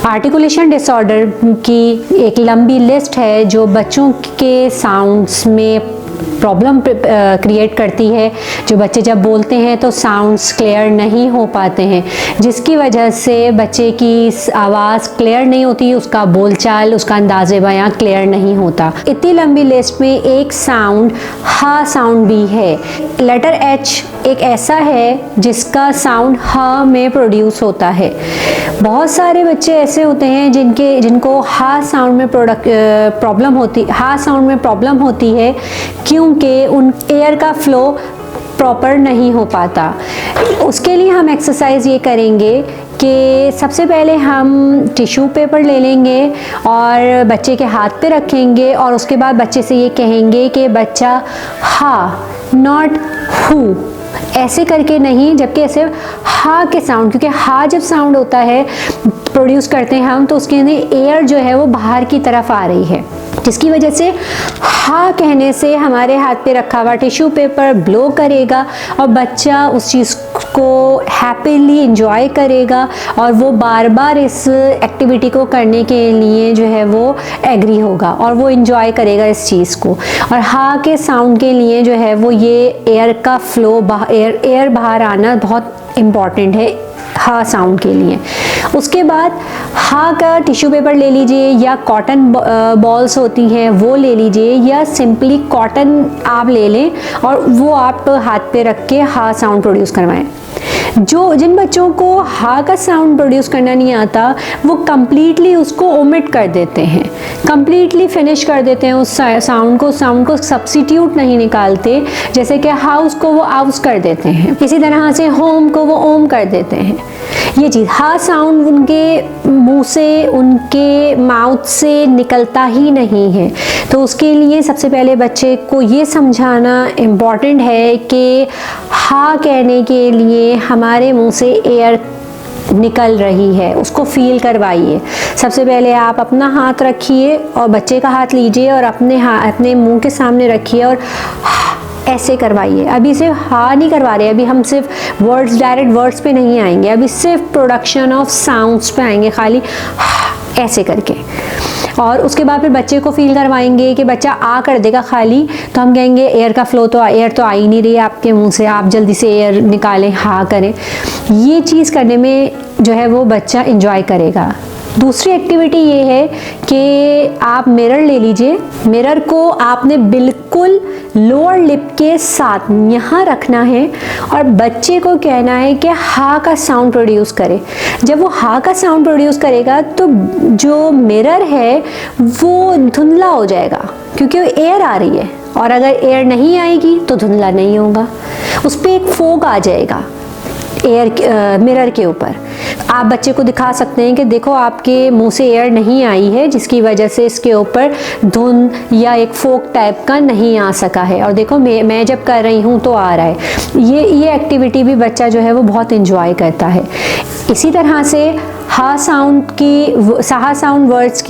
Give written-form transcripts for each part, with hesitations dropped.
Articulation disorder की एक लंबी लिस्ट है जो बच्चों के साउंड्स में प्रॉब्लम क्रिएट करती है। जो बच्चे जब बोलते हैं तो साउंड्स क्लियर नहीं हो पाते हैं, जिसकी वजह से बच्चे की आवाज़ क्लियर नहीं होती, उसका बोलचाल, उसका अंदाज़े बयां क्लियर नहीं होता। इतनी लंबी लिस्ट में एक साउंड हा साउंड भी है। लेटर एच एक ऐसा है जिसका साउंड हा में प्रोड्यूस होता है। बहुत सारे बच्चे ऐसे होते हैं जिनको हा साउंड में हा साउंड में प्रॉब्लम होती है क्योंकि उन एयर का फ्लो प्रॉपर नहीं हो पाता। उसके लिए हम एक्सरसाइज ये करेंगे कि सबसे पहले हम टिश्यू पेपर ले लेंगे और बच्चे के हाथ पे रखेंगे और उसके बाद बच्चे से ये कहेंगे कि बच्चा हा नॉट हु ऐसे करके नहीं, जबकि ऐसे हा के साउंड, क्योंकि हा जब साउंड होता है प्रोड्यूस करते हैं हम तो उसके अंदर एयर जो है वो बाहर की तरफ आ रही है, जिसकी वजह से हा कहने से हमारे हाथ पे रखा हुआ टिश्यू पेपर ब्लो करेगा और बच्चा उस चीज़ को हैप्पीली इंजॉय करेगा और वो बार बार इस एक्टिविटी को करने के लिए जो है वो एग्री होगा और वो इंजॉय करेगा इस चीज़ को। और हा के साउंड के लिए जो है वो ये एयर का फ्लो, एयर बाहर आना बहुत इम्पॉर्टेंट है हा साउंड के लिए। उसके बाद हा का टिश्यू पेपर ले लीजिए या कॉटन बॉल्स होती हैं वो ले लीजिए या सिंपली कॉटन आप ले लें और वो आप हाथ पे रख के हा साउंड प्रोड्यूस करवाएं। जिन बच्चों को हा का साउंड प्रोड्यूस करना नहीं आता वो कम्प्लीटली उसको ओमिट कर देते हैं, कम्प्लीटली फिनिश कर देते हैं उस साउंड को सब्स्टिट्यूट नहीं निकालते। जैसे कि हाउस को वो आउस कर देते हैं, इसी तरह से होम को वो ओम कर देते हैं। ये चीज़ हा साउंड उनके मुंह से, उनके माउथ से निकलता ही नहीं है। तो उसके लिए सबसे पहले बच्चे को ये समझाना इम्पॉर्टेंट है कि हा कहने के लिए हमारे मुंह से एयर निकल रही है, उसको फील करवाइए। सबसे पहले आप अपना हाथ रखिए और बच्चे का हाथ लीजिए और अपने मुंह के सामने रखिए और ऐसे करवाइए। अभी सिर्फ हा नहीं करवा रहे, अभी हम सिर्फ वर्ड्स, डायरेक्ट वर्ड्स पे नहीं आएंगे, अभी सिर्फ प्रोडक्शन ऑफ साउंड्स पे आएंगे, खाली ऐसे करके। और उसके बाद फिर बच्चे को फील करवाएंगे कि बच्चा आ कर देगा खाली, तो हम कहेंगे एयर का फ्लो तो, एयर तो आ ही नहीं रही है आपके मुंह से, आप जल्दी से एयर निकालें, हा करें। ये चीज़ करने में जो है वो बच्चा इंजॉय करेगा। दूसरी एक्टिविटी ये है कि आप मिरर ले लीजिए। मिरर को आपने बिल्कुल लोअर लिप के साथ यहाँ रखना है और बच्चे को कहना है कि हा का साउंड प्रोड्यूस करे। जब वो हा का साउंड प्रोड्यूस करेगा तो जो मिरर है वो धुंधला हो जाएगा क्योंकि एयर आ रही है, और अगर एयर नहीं आएगी तो धुंधला नहीं होगा, उस पर एक फोग आ जाएगा मिरर के ऊपर। आप बच्चे को दिखा सकते हैं कि देखो आपके मुंह से एयर नहीं आई है, जिसकी वजह से इसके ऊपर धुंध या एक फोक टाइप का नहीं आ सका है, और देखो मैं जब कर रही हूँ तो आ रहा है। ये एक्टिविटी भी बच्चा जो है वो बहुत इंजॉय करता है। इसी तरह से हा साउंड वर्ड्स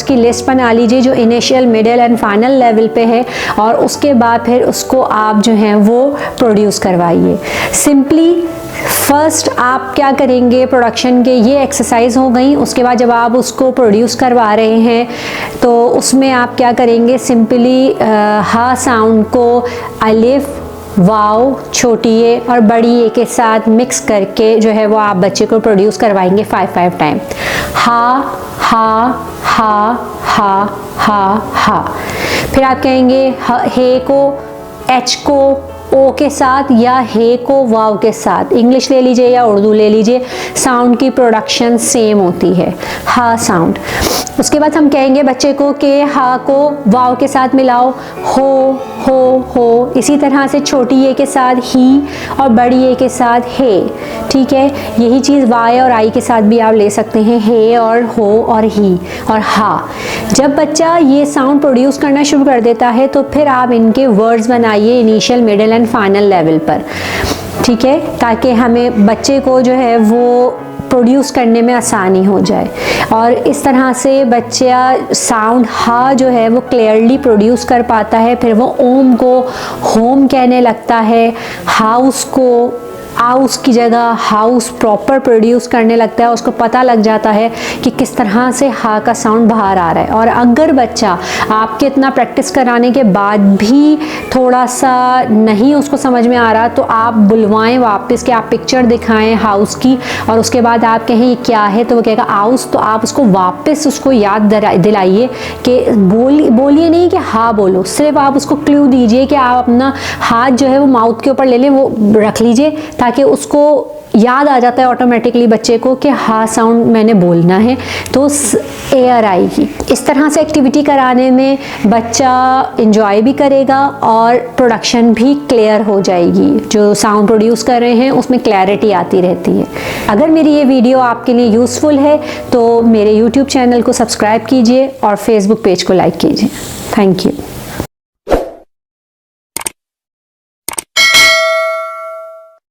की लिस्ट बना लीजिए जो initial, middle and final level पे है, और उसके बाद फिर उसको आप जो हैं वो प्रोड्यूस करवाइए। सिंपली फर्स्ट आप क्या करेंगे, प्रोडक्शन के ये एक्सरसाइज हो गई। उसके बाद जब आप उसको प्रोड्यूस करवा रहे हैं तो उसमें आप क्या करेंगे, सिंपली हा साउंड को अलिफ, वाव, छोटी ए और बड़ी ए के साथ मिक्स करके जो है वो आप बच्चे को प्रोड्यूस करवाएंगे 5 टाइम। हा हा हा हा हा हा। फिर आप कहेंगे हे को एच को ओ के साथ या हे को वाव के साथ। इंग्लिश ले लीजिए या उर्दू ले लीजिए, साउंड की प्रोडक्शन सेम होती है, हा साउंड। उसके बाद हम कहेंगे बच्चे को कि हा को वाव के साथ मिलाओ, हो हो हो। इसी तरह से छोटी ए के साथ ही और बड़ी ए के साथ हे। ठीक है, यही चीज़ वाई और आई के साथ भी आप ले सकते हैं, हे और हो और ही और हा। जब बच्चा ये साउंड प्रोड्यूस करना शुरू कर देता है तो फिर आप इनके वर्ड्स बनाइए initial, middle and final level पर। ठीक है, ताकि हमें बच्चे को जो है वो प्रोड्यूस करने में आसानी हो जाए। और इस तरह से बच्चा साउंड हा जो है वो क्लियरली प्रोड्यूस कर पाता है। फिर वो ओम को होम कहने लगता है, हाउस को आउस की जगह हाउस प्रॉपर प्रोड्यूस करने लगता है, उसको पता लग जाता है कि किस तरह से हा का साउंड बाहर आ रहा है। और अगर बच्चा आपके इतना प्रैक्टिस कराने के बाद भी थोड़ा सा नहीं उसको समझ में आ रहा, तो आप बुलवाएं वापस के, आप पिक्चर दिखाएं हाउस की, और उसके बाद आप कहें ये क्या है, तो वो कहेगा आउस, तो आप उसको वापस उसको याद दिलाइए कि बोलिए नहीं कि हाँ बोलो, सिर्फ आप उसको क्लू दीजिए कि आप अपना हाथ जो है वो माउथ के ऊपर ले लें, वो रख लीजिए, ताकि उसको याद आ जाता है ऑटोमेटिकली बच्चे को कि हाँ साउंड मैंने बोलना है, तो एयर आएगी। इस तरह से एक्टिविटी कराने में बच्चा इंजॉय भी करेगा और प्रोडक्शन भी क्लियर हो जाएगी। जो साउंड प्रोड्यूस कर रहे हैं उसमें क्लैरिटी आती रहती है। अगर मेरी ये वीडियो आपके लिए यूज़फुल है तो मेरे यूट्यूब चैनल को सब्सक्राइब कीजिए और फेसबुक पेज को लाइक कीजिए। Thank you.